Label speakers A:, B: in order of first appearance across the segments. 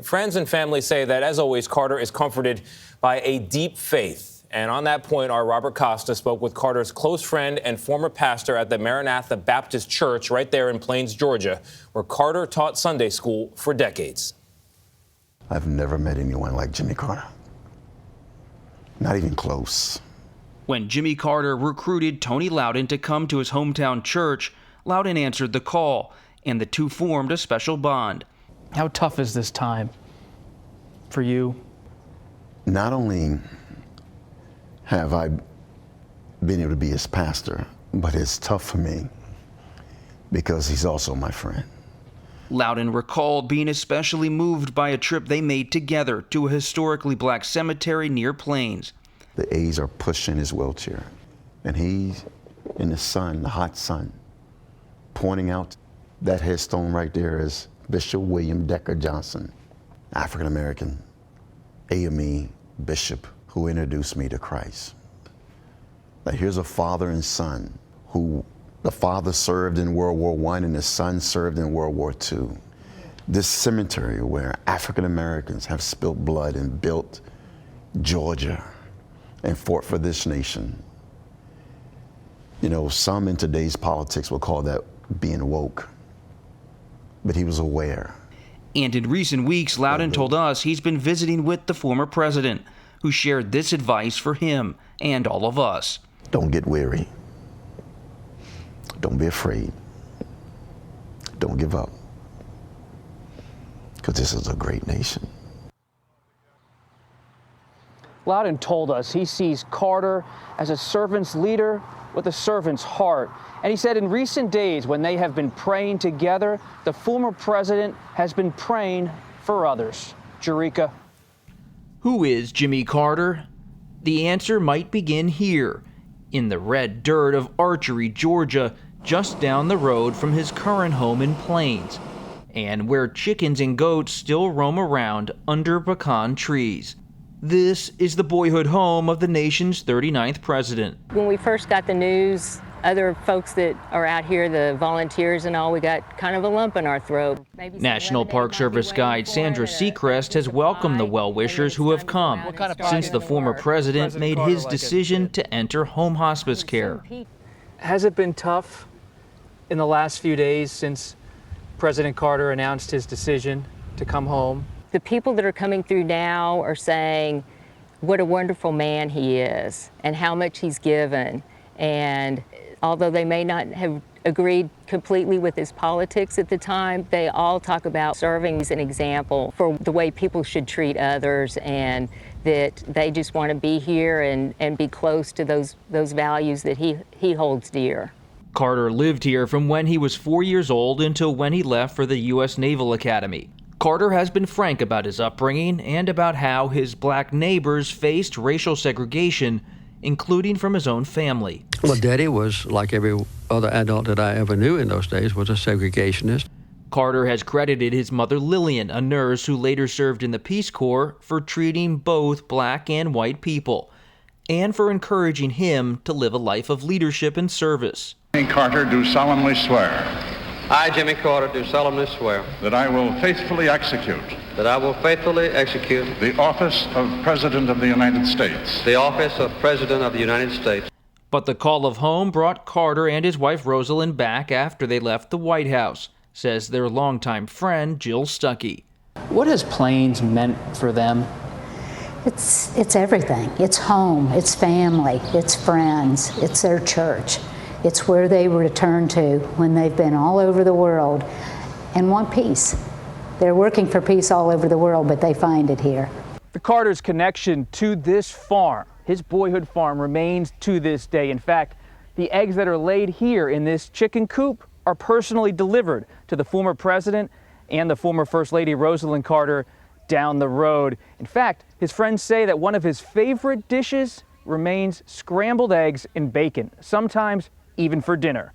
A: Friends and family say that, as always, Carter is comforted by a deep faith. And on that point, our Robert Costa spoke with Carter's close friend and former pastor at the Maranatha Baptist Church right there in Plains, Georgia, where Carter taught Sunday school for decades.
B: I've never met anyone like Jimmy Carter. Not even close.
C: When Jimmy Carter recruited Tony Loudon to come to his hometown church, Loudon answered the call, and the two formed a special bond.
D: How tough is this time for you?
B: Not only have I been able to be his pastor, but it's tough for me because he's also my friend.
C: Loudon recalled being especially moved by a trip they made together to a historically black cemetery near Plains.
B: The A's are pushing his wheelchair, and he's in the sun, the hot sun, pointing out that headstone right there is Bishop William Decker Johnson, African-American AME bishop who introduced me to Christ. Now here's a father and son who the father served in World War I and the son served in World War II. This cemetery where African-Americans have spilt blood and built Georgia and fought for this nation. You know, some in today's politics will call that being woke, but he was aware.
C: And in recent weeks, Loudon told us he's been visiting with the former president, who shared this advice for him and all of us.
B: Don't get weary. Don't be afraid. Don't give up. Because this is a great nation.
D: Loudon told us he sees Carter as a servant's leader with a servant's heart. And he said in recent days, when they have been praying together, the former president has been praying for others. Jerika.
C: Who is Jimmy Carter? The answer might begin here, in the red dirt of Archery, Georgia, just down the road from his current home in Plains, and where chickens and goats still roam around under pecan trees. This is the boyhood home of the nation's 39th president.
E: When we first got the news, other folks that are out here, the volunteers and all, we got kind of a lump in our throat.
C: National Park Service guide Sandra Seacrest has welcomed the well-wishers who have come since the former president made his decision to enter home hospice care.
D: Has it been tough in the last few days since President Carter announced his decision to come home?
E: The people that are coming through now are saying what a wonderful man he is and how much he's given. And although they may not have agreed completely with his politics at the time, they all talk about serving as an example for the way people should treat others, and that they just want to be here and be close to those values that he holds dear.
C: Carter lived here from when he was 4 years old until when he left for the U.S. Naval Academy. Carter has been frank about his upbringing and about how his black neighbors faced racial segregation, including from his own family.
F: Well, Daddy was, like every other adult that I ever knew in those days, was a segregationist.
C: Carter has credited his mother Lillian, a nurse who later served in the Peace Corps, for treating both black and white people, and for encouraging him to live a life of leadership and service.
G: Jimmy Carter, do solemnly swear.
H: I, Jimmy Carter, do solemnly swear
G: that I will faithfully execute
H: that I will faithfully execute
G: the office of President of the United States.
H: The office of President of the United States.
C: But the call of home brought Carter and his wife Rosalind back after they left the White House, says their longtime friend Jill Stuckey.
D: What has Plains meant for them?
I: It's everything. It's home, it's family, it's friends, it's their church. It's where they return to when they've been all over the world and want peace. They're working for peace all over the world, but they find it here.
D: The Carter's connection to this farm, his boyhood farm, remains to this day. In fact, the eggs that are laid here in this chicken coop are personally delivered to the former president and the former First Lady Rosalind Carter down the road. In fact, his friends say that one of his favorite dishes remains scrambled eggs and bacon, sometimes even for dinner.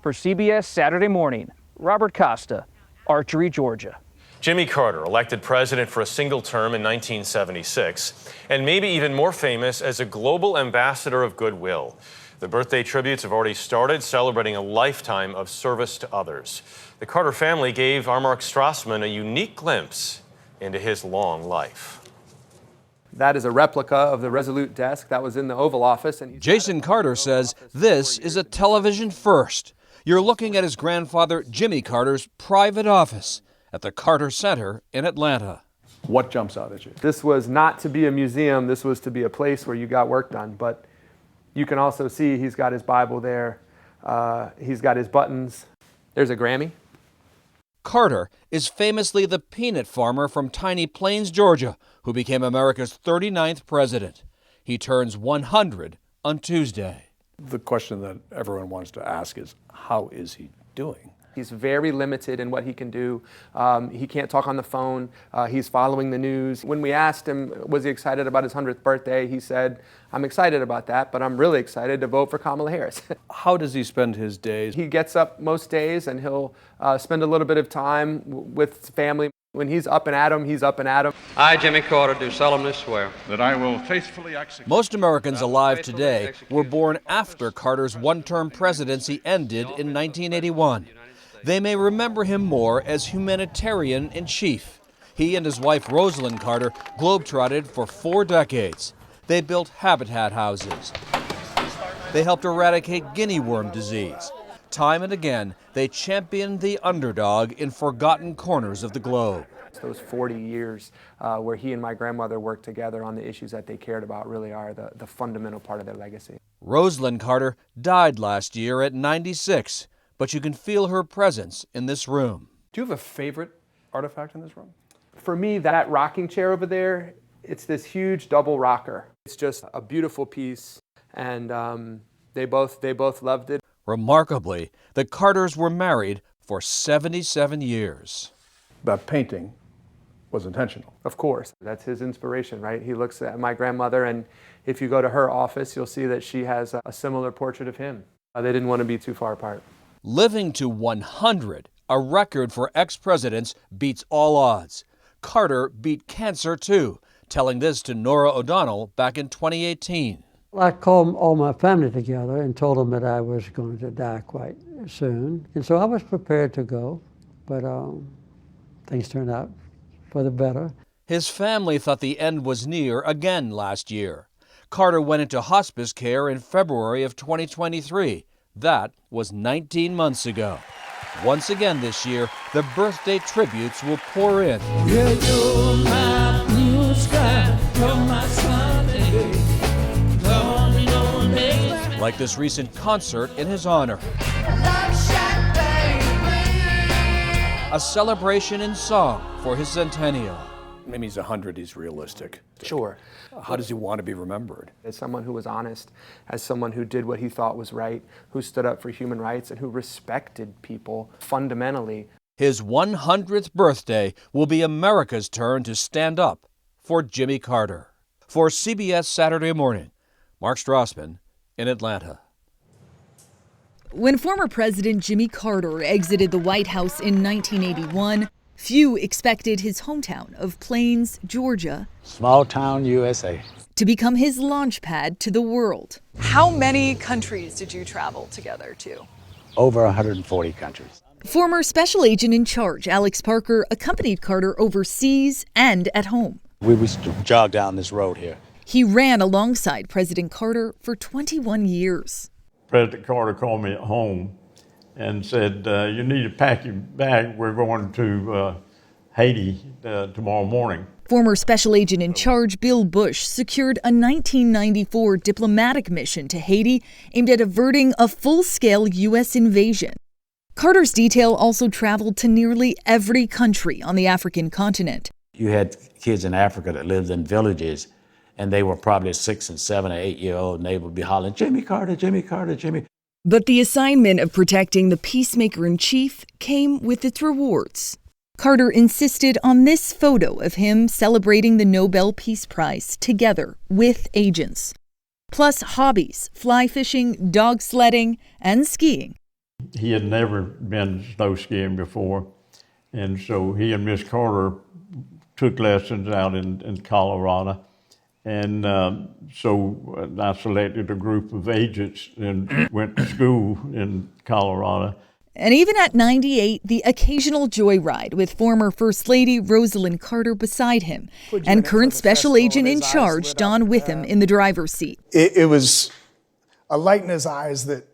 D: For CBS Saturday Morning, Robert Costa, Archery, Georgia.
J: Jimmy Carter, elected president for a single term in 1976, and maybe even more famous as a global ambassador of goodwill. The birthday tributes have already started, celebrating a lifetime of service to others. The Carter family gave our Mark Strassman a unique glimpse into his long life.
K: That is a replica of the Resolute desk that was in the Oval Office. And
L: Jason Carter says this is a television first. You're looking at his grandfather Jimmy Carter's private office at the Carter Center in Atlanta.
K: What jumps out at you? This was not to be a museum. This was to be a place where you got work done. But you can also see he's got his Bible there. He's got his buttons. There's a Grammy.
L: Carter is famously the peanut farmer from Tiny Plains, Georgia, who became America's 39th president. He turns 100 on Tuesday.
M: The question that everyone wants to ask is, how is he doing?
K: He's very limited in what he can do. He can't talk on the phone. He's following the news. When we asked him, was he excited about his 100th birthday, he said, I'm excited about that, but I'm really excited to vote for Kamala Harris.
M: How does he spend his days?
K: He gets up most days and he'll spend a little bit of time with family. When he's up and at 'em, he's up and at 'em.
H: I, Jimmy Carter, do solemnly swear
G: that I will faithfully execute.
L: Most Americans alive today were born after Carter's one-term presidency ended in 1981. They may remember him more as humanitarian in chief. He and his wife Rosalind Carter globetrotted for 4 decades. They built habitat houses. They helped eradicate guinea worm disease. Time and again, they championed the underdog in forgotten corners of the globe.
K: Those 40 years where he and my grandmother worked together on the issues that they cared about really are the fundamental part of their legacy.
L: Rosalind Carter died last year at 96, but you can feel her presence in this room.
M: Do you have a favorite artifact in this room?
K: For me, that rocking chair over there, it's this huge double rocker. It's just a beautiful piece, and they both loved it.
L: Remarkably, the Carters were married for 77 years.
M: That painting was intentional.
K: Of course. That's his inspiration, right? He looks at my grandmother, and if you go to her office, you'll see that she has a similar portrait of him. They didn't want to be too far apart.
L: Living to 100, a record for ex-presidents, beats all odds. Carter beat cancer too, telling this to Nora O'Donnell back in 2018.
N: I called all my family together and told them that I was going to die quite soon. And so I was prepared to go, but things turned out for the better.
L: His family thought the end was near again last year. Carter went into hospice care in February of 2023. That was 19 months ago. Once again this year, the birthday tributes will pour in.
O: Yeah, you're my blue sky, you're my Sunday.
L: Like this recent concert in his honor. A celebration in song for his centennial.
M: Maybe he's 100, he's realistic.
K: Sure.
M: How does he want to be remembered?
K: As someone who was honest, as someone who did what he thought was right, who stood up for human rights, and who respected people fundamentally.
L: His 100th birthday will be America's turn to stand up for Jimmy Carter. For CBS Saturday Morning, Mark Strassman in Atlanta.
P: When former President Jimmy Carter exited the White House in 1981, few expected his hometown of Plains, Georgia,
Q: small town USA,
P: to become his launch pad to the world.
R: How many countries did you travel together to?
Q: Over 140 countries.
P: Former special agent in charge Alex Parker accompanied Carter overseas and at home.
Q: We used to jog down this road here.
P: He ran alongside President Carter for 21 years.
S: President Carter called me at home and said, you need to pack your bag. We're going to Haiti tomorrow morning.
P: Former special agent in charge Bill Bush secured a 1994 diplomatic mission to Haiti aimed at averting a full-scale U.S. invasion. Carter's detail also traveled to nearly every country on the African continent.
Q: You had kids in Africa that lived in villages, and they were probably 6 and 7 or 8 year old, and they would be hollering, Jimmy Carter, Jimmy Carter, Jimmy.
P: But the assignment of protecting the peacemaker-in-chief came with its rewards. Carter insisted on this photo of him celebrating the Nobel Peace Prize together with agents. Plus hobbies, fly fishing, dog sledding, and skiing.
S: He had never been snow skiing before, and so he and Miss Carter took lessons out in Colorado. And so I selected a group of agents and went to school in Colorado.
P: And even at 98, the occasional joyride with former First Lady Rosalind Carter beside him, and current Special Agent in charge Don Witham in the driver's seat.
T: It was a light in his eyes that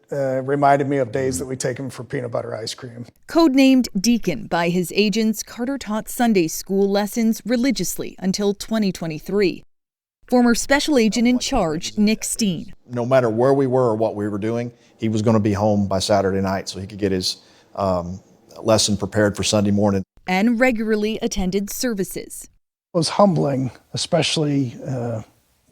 T: reminded me of days that we take him for peanut butter ice cream.
P: Codenamed Deacon by his agents, Carter taught Sunday school lessons religiously until 2023. Former Special Agent in charge Nick Steen.
U: No matter where we were or what we were doing, he was going to be home by Saturday night so he could get his lesson prepared for Sunday morning.
P: And regularly attended services.
T: It was humbling, especially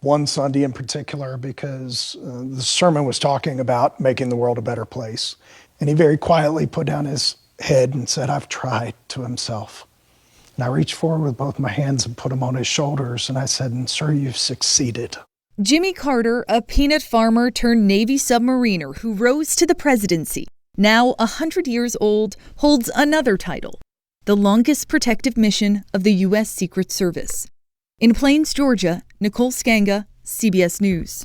T: one Sunday in particular, because the sermon was talking about making the world a better place. And he very quietly put down his head and said, "I've tried," to himself. And I reached forward with both my hands and put them on his shoulders, and I said, "And sir, you've succeeded."
P: Jimmy Carter, a peanut farmer turned Navy submariner who rose to the presidency, now 100 years old, holds another title, the longest protective mission of the U.S. Secret Service. In Plains, Georgia, Nicole Skanga, CBS News.